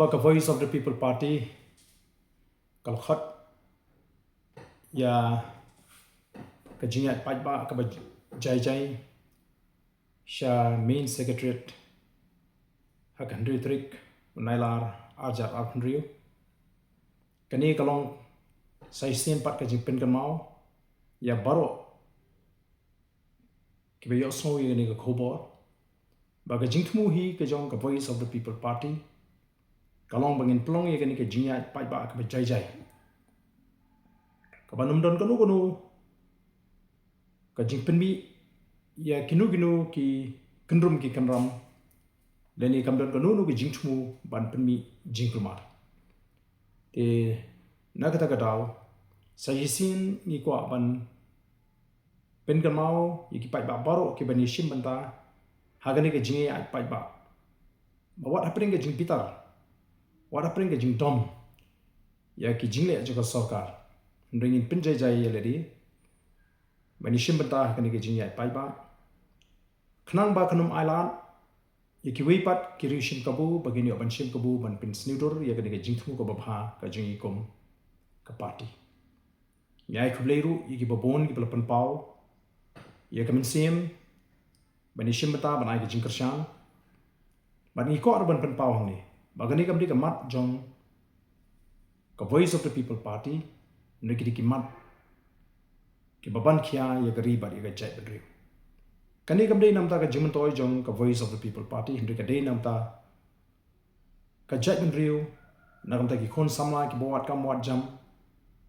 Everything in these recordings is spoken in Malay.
baka Voice of the People Party kalkhat ya kajingat paidbah ka jai sha main secretariat hakandri tarik nailar ajar arpnriu kani kalong saisen pat ka jingpen kan mau ya baro kibayo snow ni ka khobor baga jingthmu hi ka jong ka Voice of the People Party kalong bangin plong ye kani ka jingat paidbah ka jai ka banum don kanu ka jingpen mi ya kinu ki kenrum ki kanram leni kamdon kanu ki jingthmu ban penmi jingkumar te nakata kadau sayisin ni kwa ban pen kamau yiki paidbah baro ki bani shim banta hagani ka jinge ai paidbah but what happening ka jing pitar what happening ka jing dom ya ki jingle juga sarkar ndringin pinjai jai yeledi bani shim banta hagani ka jinge ai paidbah khnang ba khanum island yaki weipat kiri shim kabu bagini oban shim kabu ban pin snidur ya kani ka jingthmu ko babha ka jingi kom ka party nyai khubleiru yaki babon ki pelapan pau ya kamin sim bani shim bata ban ai ka jingkershan ban ni ko ban pen pau hangni bagani kamdi ka mat jong ka Voice of the People Party ndiki ki mat ki baban khia ya gari bar ya jai badri kani kamdei namta ka jimentoy jong ka Voice of the People Party hindi ka day namta ka jai benriu nagamta ki khon samla ki bawat kam wat jam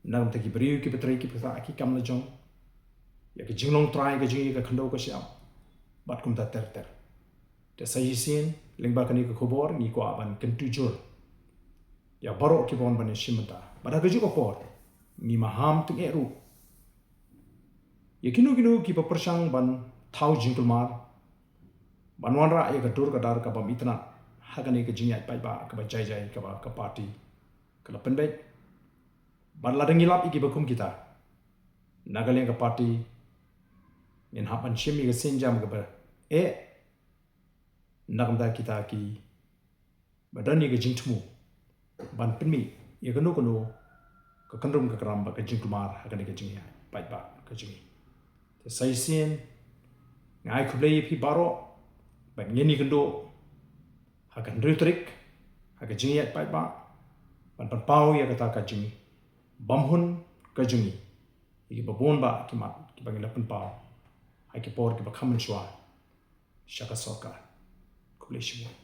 nagamta ki beriu ki petrai ki pesa ki kam la jong ya ki jinglong try ka jingi ka khando ka siam bat kumta ter te sayisin lengba kani ka khobor ni ko aban kentu jur ya baro ki bon ban shimenta bada ka juko por ni maham tung eru ya kinu ki papersang ban thau jingkulmar banwanra ya gadur kadar ka bam itna hagani ka jingyat paidbah ka jai ka party kala penbek ban ladang ilap iki bakum kita nagaleng ka party nin hapan shimi ka senjam ka ber nagamda kita ki badani ka jingthmu ban penmi ya kanu ka kanrum ka karam ka jingkulmar hagani ka jingyat paidbah ka jingi saisen ngai khublei phi baro ban ngeni kendo hakan rutrik hakan jingiat paidbah ban pau ya kata ka jingi bamhun ka jingi iki babon ba ki mat ki bangila pen pau hai ki por ki bakhamun shwa shaka soka khublei shimu